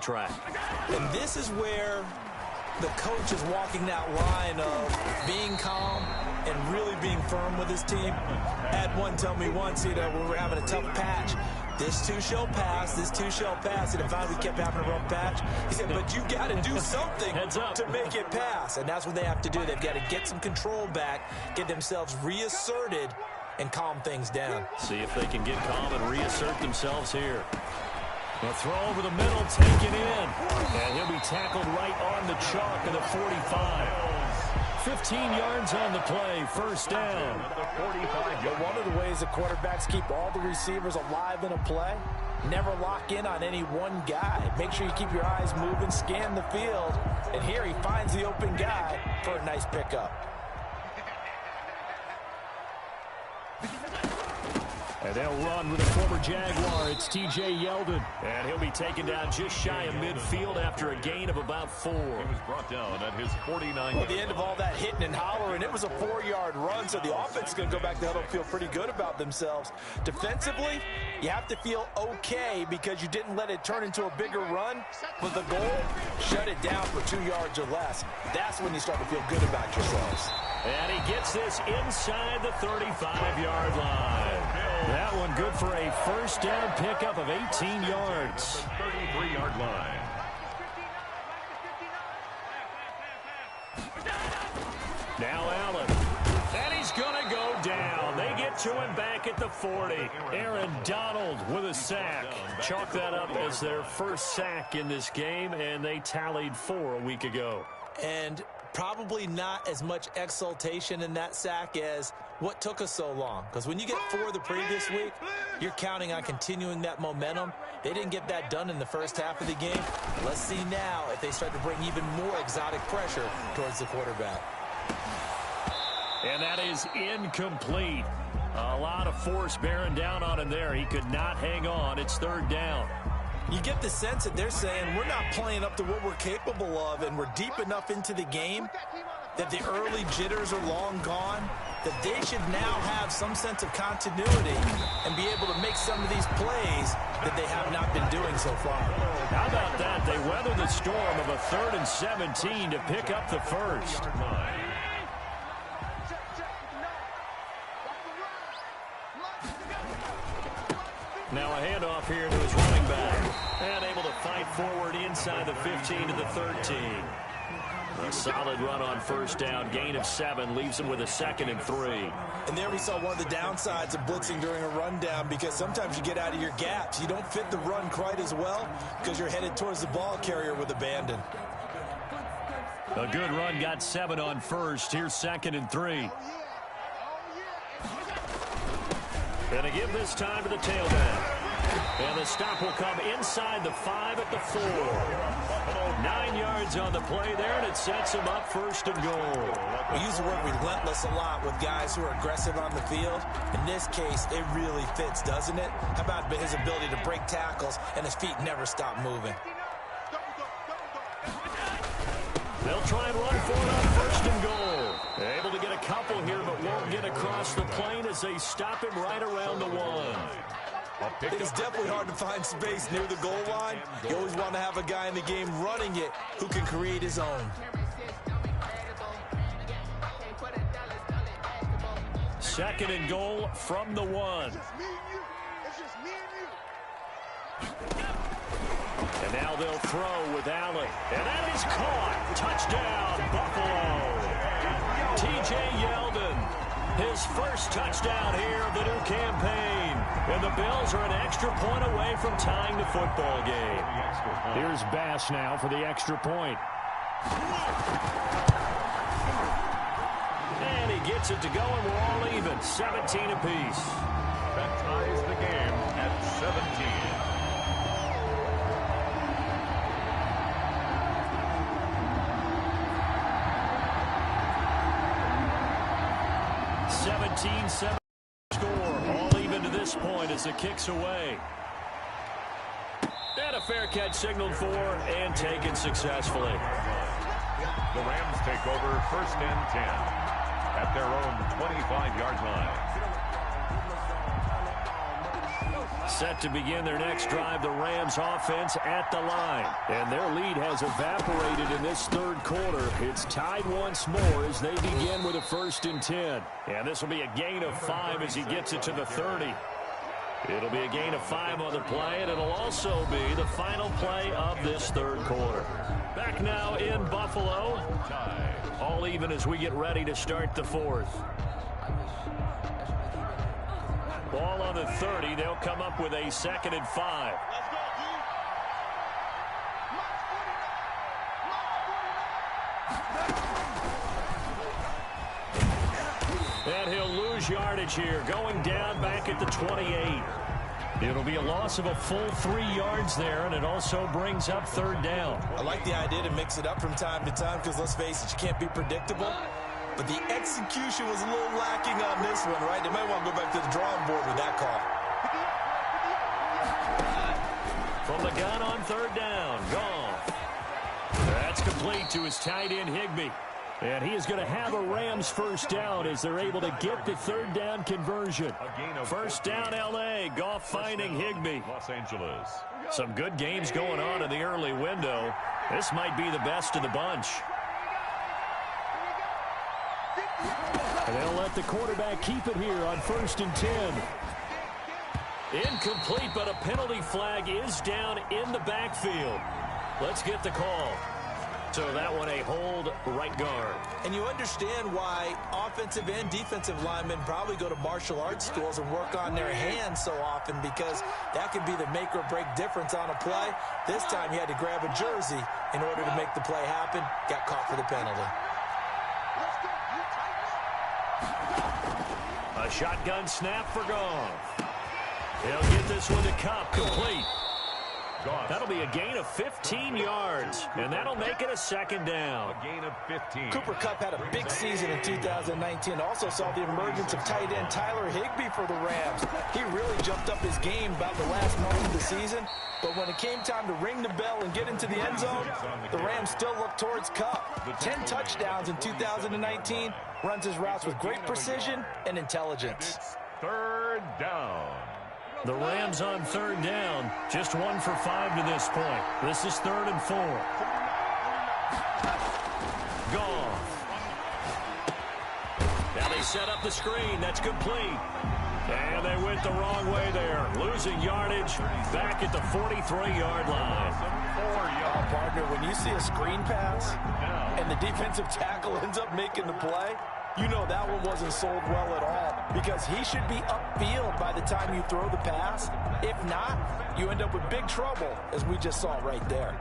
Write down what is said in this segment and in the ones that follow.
track. And this is where the coach is walking that line of being calm and really being firm with his team. I had one tell me once, when we were having a tough patch, this too shall pass, this too shall pass. And if we kept having a rough patch, he said, but you got to do something to make it pass. And that's what they have to do. They've got to get some control back, get themselves reasserted, and calm things down. See if they can get calm and reassert themselves here. A throw over the middle, taken in. And he'll be tackled right on the chalk of the 45. 15 yards on the play, first down. One of the ways the quarterbacks keep all the receivers alive in a play, never lock in on any one guy. Make sure you keep your eyes moving, scan the field. And here he finds the open guy for a nice pickup. And they'll run with a former Jaguar. It's T.J. Yeldon. And he'll be taken down just shy of midfield after a gain of about 4. He was brought down at his 49. At the end of all that hitting and hollering, it was a 4-yard run, so the offense is going to go back to huddle and feel pretty good about themselves. Defensively, you have to feel okay because you didn't let it turn into a bigger run. But the goal, shut it down for 2 yards or less. That's when you start to feel good about yourselves. And he gets this inside the 35-yard line. That one good for a first down pickup of 18 yards. 33-yard line. Now Allen. And he's going to go down. They get to him back at the 40. Aaron Donald with a sack. Chalk that up as their first sack in this game, and they tallied 4 a week ago. And probably not as much exultation in that sack as what took us so long. Because when you get 4 the previous week, you're counting on continuing that momentum. They didn't get that done in the first half of the game. Let's see now if they start to bring even more exotic pressure towards the quarterback. And that is incomplete. A lot of force bearing down on him there. He could not hang on. It's third down. You get the sense that they're saying we're not playing up to what we're capable of, and we're deep enough into the game that the early jitters are long gone, that they should now have some sense of continuity and be able to make some of these plays that they have not been doing so far. How about that? They weathered the storm of a 3rd and 17 to pick up the first. Now a handoff here to his running back. And able to fight forward inside the 15 to the 13. A solid run on first down. Gain of 7 leaves him with a 2nd and 3. And there we saw one of the downsides of blitzing during a rundown, because sometimes you get out of your gaps. You don't fit the run quite as well because you're headed towards the ball carrier with abandon. A good run got 7 on first. Here's 2nd and 3. And to give this time to the tailback. And the stop will come inside the 5 at the 4. 9 yards on the play there, and it sets him up 1st and goal. We use the word relentless a lot with guys who are aggressive on the field. In this case, it really fits, doesn't it? How about his ability to break tackles and his feet never stop moving? They'll try and run for it on 1st and goal. Able to get a couple here, but won't get across the plane as they stop him right around the 1. It's definitely hard to find space near the goal line. You always want to have a guy in the game running it who can create his own. 2nd and goal from the 1. And now they'll throw with Allen. And that is caught. Touchdown, Buffalo. T.J. Yeldon, his first touchdown here of the new campaign. And the Bills are an extra point away from tying the football game. Here's Bass now for the extra point. And he gets it to go, and we're all even. 17 apiece. That ties the game at 17. 17-7 score, all even to this point as the kick's away. And a fair catch signaled for and taken successfully. The Rams take over 1st and 10 at their own 25-yard line. Set to begin their next drive, the Rams offense at the line. And their lead has evaporated in this third quarter. It's tied once more as they begin with a 1st and 10. And this will be a gain of 5 as he gets it to the 30. It'll be a gain of 5 on the play, and it'll also be the final play of this third quarter. Back now in Buffalo. All even as we get ready to start the fourth. Ball on the 30. They'll come up with a 2nd and 5. And he'll lose yardage here, going down back at the 28. It'll be a loss of a full 3 yards there, and it also brings up 3rd down. I like the idea to mix it up from time to time because, let's face it, you can't be predictable. But the execution was a little lacking on this one, right? They might want to go back to the drawing board with that call. From the gun on 3rd down, Goff. That's complete to his tight end, Higbee. And he is going to have a Rams 1st down as they're able to get the 3rd down conversion. 1st down, L.A. Goff finding Higbee. Los Angeles. Some good games going on in the early window. This might be the best of the bunch. And they'll let the quarterback keep it here on 1st and 10. Incomplete, but a penalty flag is down in the backfield. Let's get the call. So that one a hold, right guard. And you understand why offensive and defensive linemen probably go to martial arts schools and work on their hands so often, because that can be the make or break difference on a play. This time he had to grab a jersey in order to make the play happen. Got caught for the penalty. A shotgun snap for Goff. He'll get this one to Cup, complete. That'll be a gain of 15 yards, and that'll make it a 2nd down. A gain of 15. Cooper Kupp had a big season in 2019. Also saw the emergence of tight end Tyler Higbee for the Rams. He really jumped up his game about the last month of the season, but when it came time to ring the bell and get into the end zone, the Rams still looked towards Kupp. 10 touchdowns in 2019, runs his routes with great precision and intelligence. It's 3rd down. The Rams on 3rd down, just 1 for 5 to this point. This is 3rd and 4. Goff. Now they set up the screen. That's complete. And they went the wrong way there. Losing yardage back at the 43-yard line. Oh, partner, when you see a screen pass and the defensive tackle ends up making the play, you know that one wasn't sold well at all, because he should be upfield by the time you throw the pass. If not, you end up with big trouble, as we just saw right there.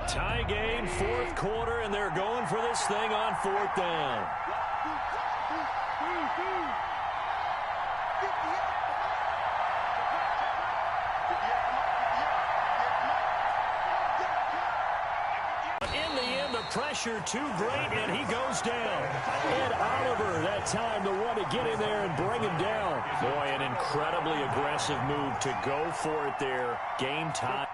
Tie game, 4th quarter, and they're going for this thing on 4th down. Pressure too great, and he goes down. Ed Oliver, that time, the one to get in there and bring him down. Boy, an incredibly aggressive move to go for it there. Game time.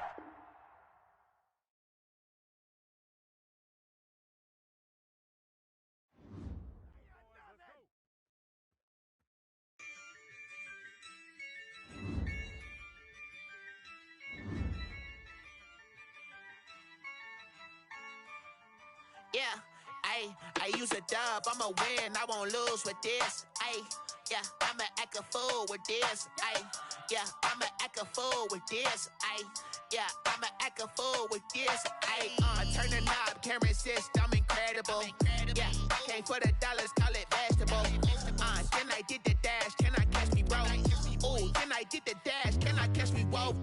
Yeah, I use a dub, I'ma win, I won't lose with this. Yeah, I'ma act a fool with this. Yeah, I'ma act a fool with this. Yeah, I'ma act a fool with this. Turn the knob, camera assist, I'm incredible. Yeah, came for the dollars, call it vegetable. Then I did the dash, can I catch me, bro? Ooh, then I did the dash, can I catch me, whoa?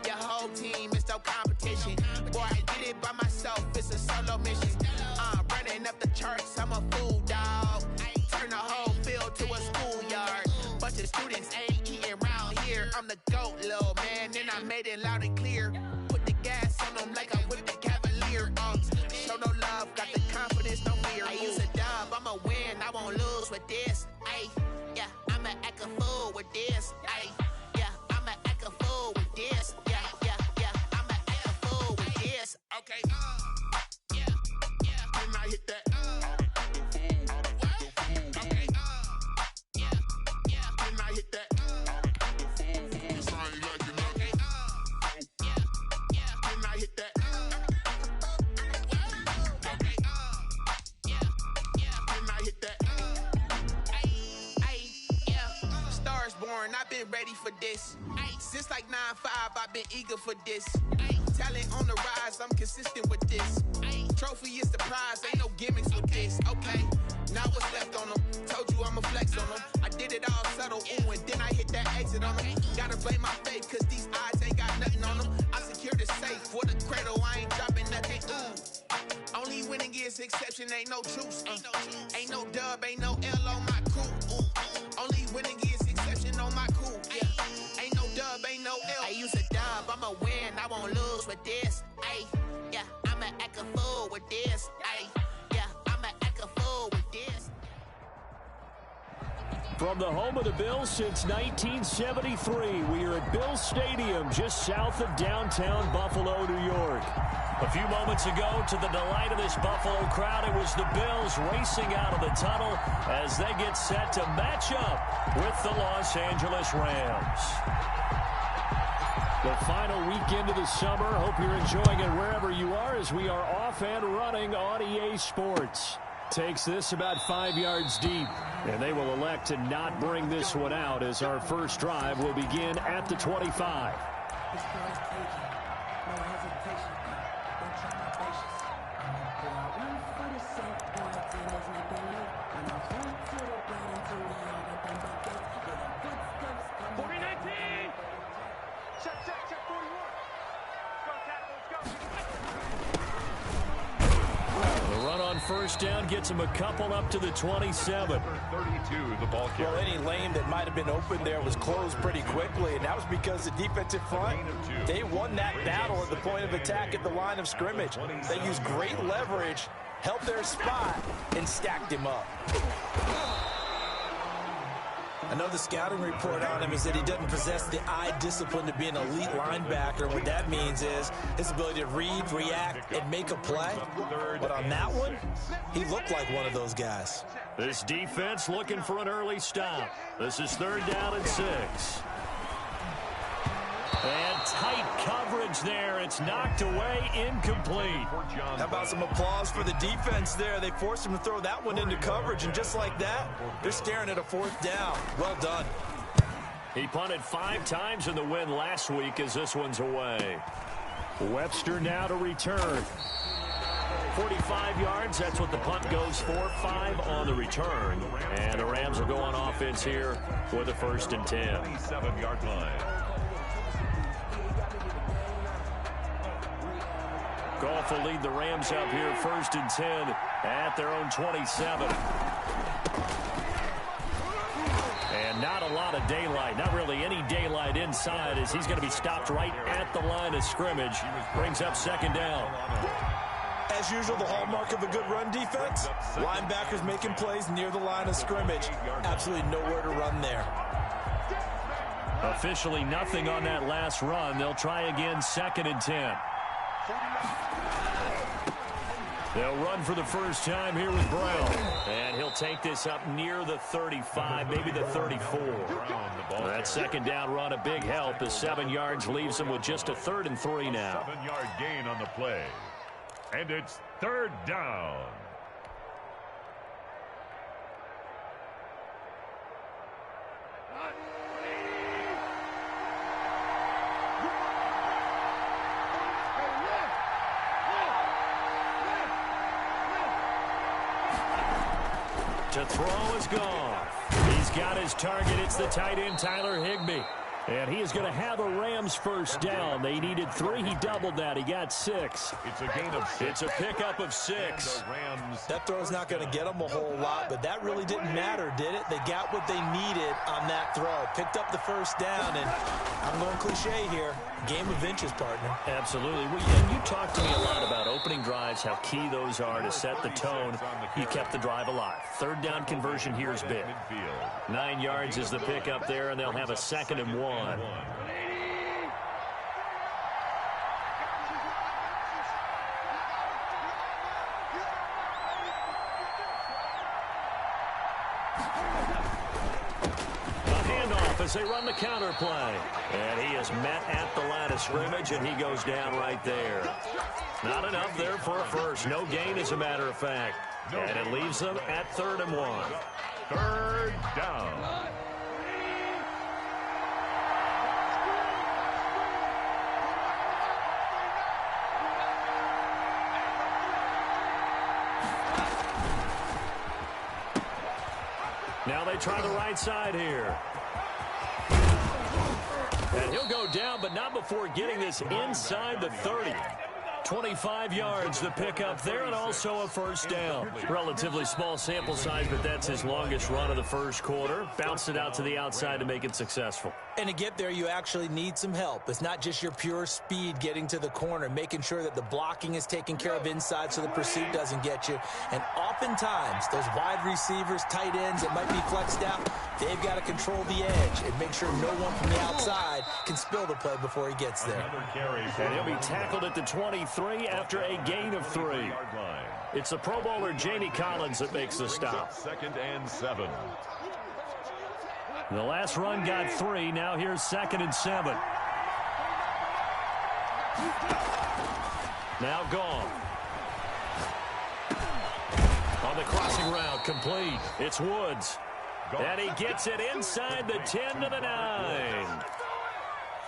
Your whole team is no competition. Boy, I did it by myself, it's a solo mission. Running up the charts, I'm a fool, dog. Turn the whole field to a schoolyard. Bunch of students ain't eating around here. I'm the GOAT, little man, and I made it loud and clear. Put the gas on them like I whipped the Cavalier. Show no love, got the confidence, no fear. I use a dub, I'ma win, I won't lose with this. Yeah, I'ma act a fool with this. Yeah, I'ma act a fool with this. Yeah, I'ma act a fool with this. Okay, yeah, can I hit that? Okay, yeah, can I hit that? I've been ready for this. Since like 9-5, I've been eager for this. Talent on the rise, I'm consistent with this. Trophy is the prize, ain't no gimmicks with this. Okay, now what's left on them? Told you I'ma flex on them. I did it all subtle, ooh, and then I hit that exit on them. Gotta blame my faith, cause these odds ain't got nothing on them. I secure the safe for the cradle, I ain't dropping nothing, ooh. Only winning is exception, ain't no truce. Ain't no dub, ain't no L on my crew. Only winning is exception on my crew. Yeah. Ain't no dub, ain't no L. I use a dub, I'ma win, I won't lose with this. Ay, yeah, I'ma act a fool with this. Ay, yeah, I'ma act a fool with this. From the home of the Bills since 1973, we are at Bills Stadium just south of downtown Buffalo, New York. A few moments ago, to the delight of this Buffalo crowd, it was the Bills racing out of the tunnel as they get set to match up with the Los Angeles Rams. The final weekend of the summer. Hope you're enjoying it wherever you are as we are off and running on EA Sports. Takes this about 5 yards deep, and they will elect to not bring this one out as our first drive will begin at the 25. First down gets him a couple up to the 27. 32, the ball carrier. Well, any lane that might have been open there was closed pretty quickly, and that was because the defensive front, they won that battle at the point of attack at the line of scrimmage. They used great leverage, held their spot, and stacked him up. I know the scouting report on him is that he doesn't possess the eye discipline to be an elite linebacker. What that means is his ability to read, react, and make a play. But on that one, he looked like one of those guys. This defense looking for an early stop. This is 3rd down and 6. And tight coverage there. It's knocked away, incomplete. How about some applause for the defense there? They forced him to throw that one into coverage, and just like that, they're staring at a 4th down. Well done. He punted 5 times in the win last week as this one's away. Webster now to return. 45 yards, that's what the punt goes for. 5 on the return. And the Rams will go on offense here with a 1st and 10. 27-yard line. Goff will lead the Rams up here 1st and 10 at their own 27. And not a lot of daylight, not really any daylight inside as he's going to be stopped right at the line of scrimmage. Brings up 2nd down. As usual, the hallmark of a good run defense, linebackers making plays near the line of scrimmage. Absolutely nowhere to run there. Officially nothing on that last run. They'll try again 2nd and 10. They'll run for the first time here with Brown. And he'll take this up near the 35, maybe the 34. That 2nd down run, a big help. The 7 yards leaves him with just a 3rd and 3 now. 7-yard gain on the play. And it's 3rd down. To throw is gone. He's got his target. It's the tight end, Tyler Higbee. And he is going to have a Rams 1st down. They needed 3. He doubled that. He got 6. It's a gain of 6. It's a pickup of 6. That throw's not going to get them a whole lot, but that really didn't matter, did it? They got what they needed on that throw. Picked up the 1st down, and I'm going cliche here. Game of inches, partner. Absolutely. And you talked to me a lot about opening drives, how key those are to set the tone. You kept the drive alive. 3rd down conversion here is big. 9 yards is the pickup there, and they'll have a 2nd and 1. As they run the counter play. And he is met at the line of scrimmage, and he goes down right there. Not enough there for a 1st. No gain, as a matter of fact. And it leaves them at 3rd and 1. 3rd down. Now they try the right side here. And he'll go down, but not before getting this inside the 30. 25 yards to pick up there, and also a first down. Relatively small sample size, but that's his longest run of the first quarter. Bounced it out to the outside to make it successful. And to get there, you actually need some help. It's not just your pure speed getting to the corner, making sure that the blocking is taken care of inside so the pursuit doesn't get you. And oftentimes, those wide receivers, tight ends that might be flexed out, they've got to control the edge and make sure no one from the outside can spill the play before he gets there. And he'll be tackled at the 23 after a gain of 3. It's the Pro Bowler Jamie Collins that makes the stop. 2nd and 7. The last run got 3. Now here's 2nd and 7. Now gone. On the crossing route, complete. It's Woods. And he gets it inside the 10 to the 9.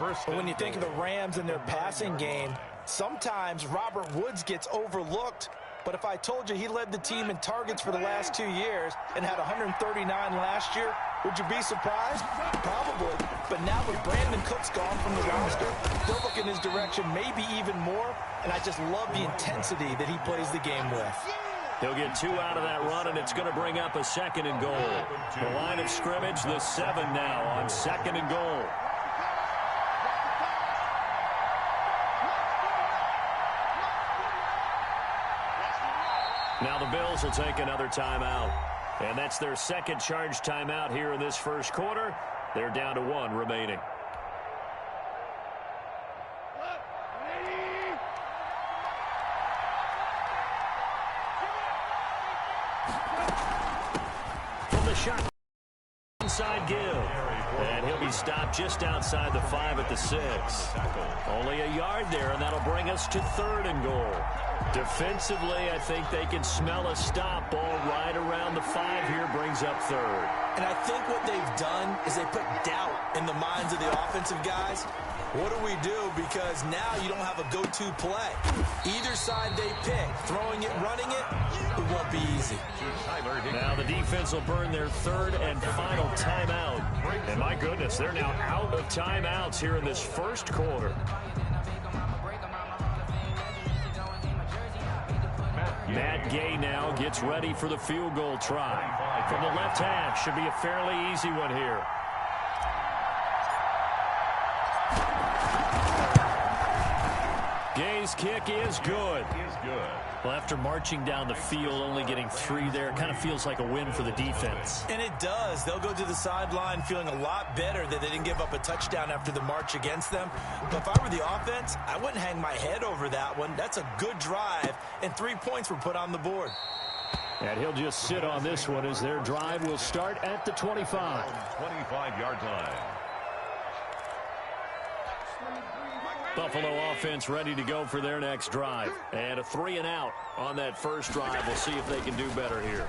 But when you think of the Rams and their passing game, sometimes Robert Woods gets overlooked. But if I told you he led the team in targets for the last 2 years and had 139 last year, would you be surprised? Probably. But now with Brandon Cooks gone from the roster, they'll look in his direction maybe even more. And I just love the intensity that he plays the game with. He'll get 2 out of that run, and it's going to bring up a 2nd and goal. The line of scrimmage, the 7 now on 2nd and goal. Now the Bills will take another timeout. And that's their second charge timeout here in this first quarter. They're down to 1 remaining. From the shot, inside give. And he'll be stopped just outside the 5 at the 6. Only a yard there, and that'll bring us to 3rd and goal. Defensively, I think they can smell a stop. Ball right around the 5 here, brings up 3rd. And I think what they've done is they put doubt in the minds of the offensive guys. What do we do? Because now you don't have a go-to play. Either side they pick, throwing it, running it, it won't be easy. Now the defense will burn their 3rd and final timeout. And my goodness, they're now out of timeouts here in this first quarter. Matt Gay now gets ready for the field goal try. From the left half, should be a fairly easy one here. Gay's kick is good. Well, after marching down the field, only getting 3 there, kind of feels like a win for the defense. And it does. They'll go to the sideline feeling a lot better that they didn't give up a touchdown after the march against them. But if I were the offense, I wouldn't hang my head over that one. That's a good drive, and 3 points were put on the board. And he'll just sit on this one as their drive will start at the 25. 25-yard line. Buffalo offense ready to go for their next drive. And a 3 and out on that first drive. We'll see if they can do better here.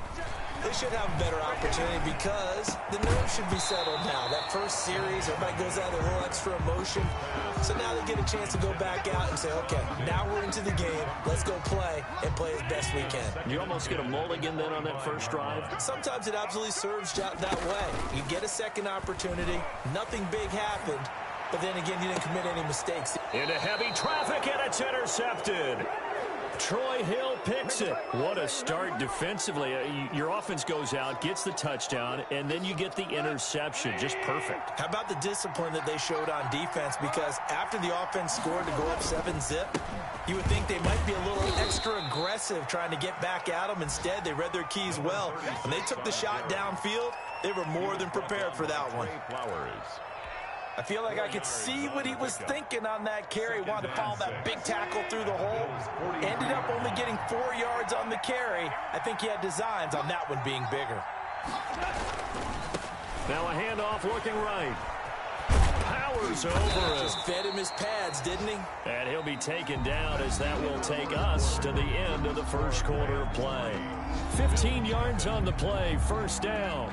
They should have a better opportunity because the nerves should be settled now. That first series, everybody goes out with a little extra emotion. So now they get a chance to go back out and say, okay, now we're into the game. Let's go play and play as best we can. You almost get a mulligan then on that first drive? Sometimes it absolutely serves that way. You get a second opportunity. Nothing big happened. But then again, you didn't commit any mistakes. Into heavy traffic, and it's intercepted. Troy Hill picks it. What a start defensively. Your offense goes out, gets the touchdown, and then you get the interception. Just perfect. How about the discipline that they showed on defense? Because after the offense scored to go up 7-zip, you would think they might be a little extra aggressive trying to get back at them. Instead, they read their keys well. When they took the shot downfield, they were more than prepared for that one. I feel like I could see what he was thinking on that carry. Wanted to follow that big tackle through the hole. Ended up only getting 4 yards on the carry. I think he had designs on that one being bigger. Now a handoff looking right. Powers over it. Just fed him his pads, didn't he? And he'll be taken down as that will take us to the end of the first quarter of play. 15 yards on the play, first down.